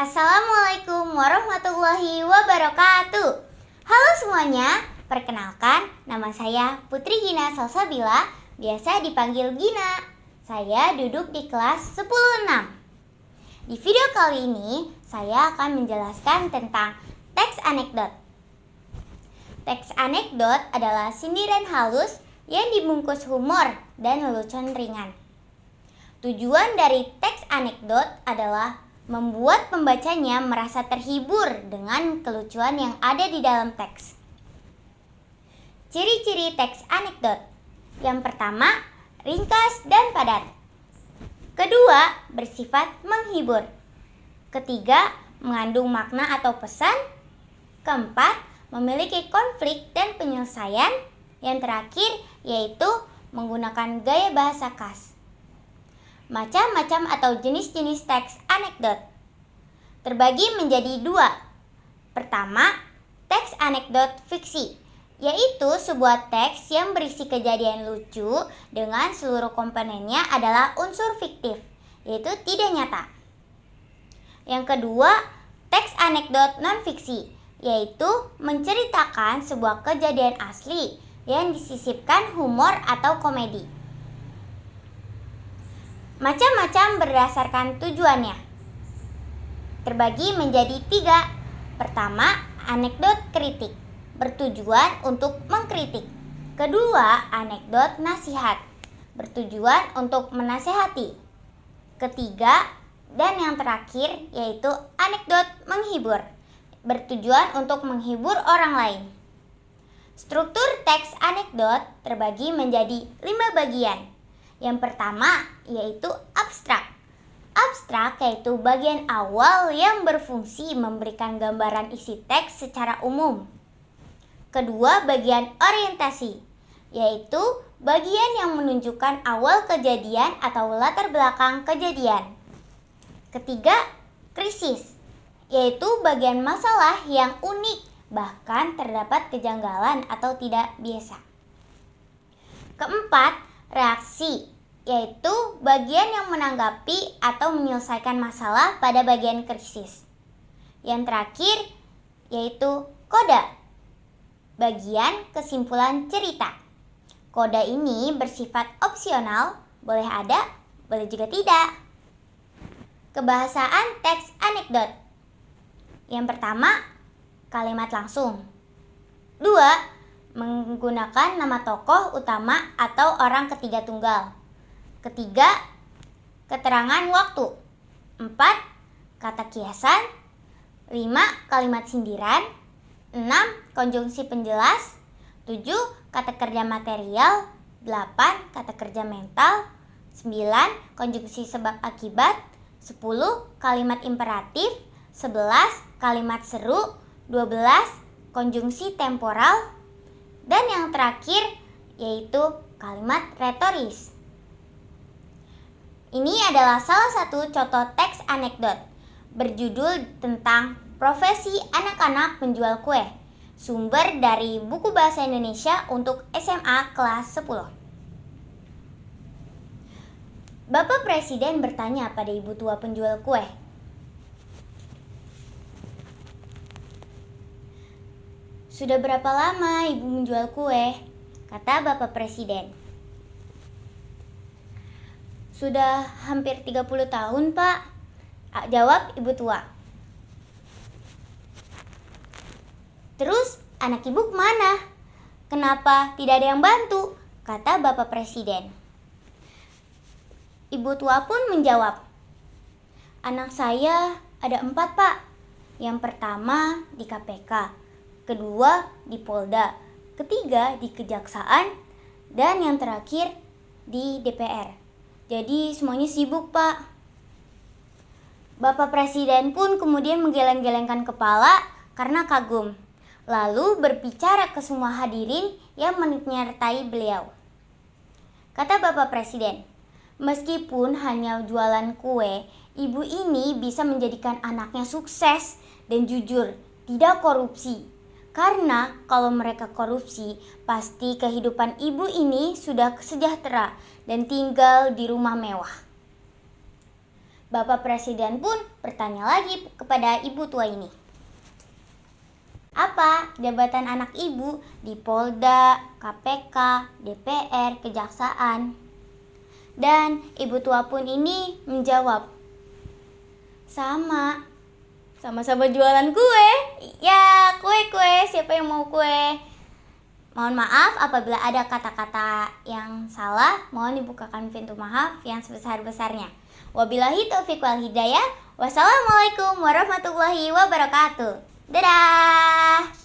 Assalamualaikum warahmatullahi wabarakatuh. Halo semuanya, perkenalkan nama saya Putri Gina Salsabila, biasa dipanggil Gina. Saya duduk di kelas 10-6. Di video kali ini, saya akan menjelaskan tentang teks anekdot. Teks anekdot adalah sindiran halus yang dibungkus humor dan lelucon ringan. Tujuan dari teks anekdot adalah membuat pembacanya merasa terhibur dengan kelucuan yang ada di dalam teks. Ciri-ciri teks anekdot. Yang pertama, ringkas dan padat. Kedua, bersifat menghibur. Ketiga, mengandung makna atau pesan. Keempat, memiliki konflik dan penyelesaian. Yang terakhir, yaitu menggunakan gaya bahasa khas. Macam-macam atau jenis-jenis teks anekdot terbagi menjadi dua. Pertama, teks anekdot fiksi, yaitu sebuah teks yang berisi kejadian lucu dengan seluruh komponennya adalah unsur fiktif, yaitu tidak nyata. Yang kedua, teks anekdot non-fiksi, yaitu menceritakan sebuah kejadian asli yang disisipkan humor atau komedi. Macam-macam berdasarkan tujuannya. Terbagi menjadi 3. Pertama, anekdot kritik, bertujuan untuk mengkritik. Kedua, anekdot nasihat, bertujuan untuk menasehati. Ketiga, dan yang terakhir, yaitu anekdot menghibur, bertujuan untuk menghibur orang lain. Struktur teks anekdot terbagi menjadi 5 bagian. Yang pertama yaitu abstrak. Abstrak yaitu bagian awal yang berfungsi memberikan gambaran isi teks secara umum. Kedua, bagian orientasi, yaitu bagian yang menunjukkan awal kejadian atau latar belakang kejadian. Ketiga, krisis, yaitu bagian masalah yang unik, bahkan terdapat kejanggalan atau tidak biasa. Keempat, reaksi, yaitu bagian yang menanggapi atau menyelesaikan masalah pada bagian krisis. Yang terakhir yaitu koda, bagian kesimpulan cerita. Koda ini bersifat opsional, boleh ada, boleh juga tidak. Kebahasaan teks anekdot. Yang pertama, kalimat langsung. 2. Menggunakan nama tokoh utama atau orang ketiga tunggal. Ketiga, keterangan waktu. 4. Kata kiasan. 5. Kalimat sindiran. 6. Konjungsi penjelas. 7. Kata kerja material. 8. Kata kerja mental. 9. Konjungsi sebab akibat. 10. Kalimat imperatif. 11. Kalimat seru. 12. Konjungsi temporal. Dan yang terakhir yaitu kalimat retoris. Ini adalah salah satu contoh teks anekdot berjudul tentang profesi anak-anak penjual kue. Sumber dari buku bahasa Indonesia untuk SMA kelas 10. Bapak Presiden bertanya pada ibu tua penjual kue, "Sudah berapa lama ibu menjual kue?" Kata Bapak Presiden. "Sudah hampir 30 tahun, Pak," jawab ibu tua. "Terus anak ibu kemana? Kenapa tidak ada yang bantu?" Kata Bapak Presiden. Ibu tua pun menjawab, "Anak saya ada 4, Pak. Yang pertama di KPK, kedua di Polda, ketiga di Kejaksaan, dan yang terakhir di DPR. Jadi semuanya sibuk, Pak." Bapak Presiden pun kemudian menggeleng-gelengkan kepala karena kagum, lalu berbicara ke semua hadirin yang menyertai beliau. Kata Bapak Presiden, "Meskipun hanya jualan kue, ibu ini bisa menjadikan anaknya sukses dan jujur, tidak korupsi. Karena kalau mereka korupsi, pasti kehidupan ibu ini sudah sejahtera dan tinggal di rumah mewah." Bapak Presiden pun bertanya lagi kepada ibu tua ini. Apa jabatan anak ibu di Polda, KPK, DPR, Kejaksaan? Dan ibu tua pun ini menjawab, sama-sama jualan kue. Ya, kue-kue, siapa yang mau kue? Mohon maaf apabila ada kata-kata yang salah, mohon dibukakan pintu maaf yang sebesar-besarnya. Wabillahi taufiq wal hidayah. Wassalamualaikum warahmatullahi wabarakatuh. Dadah!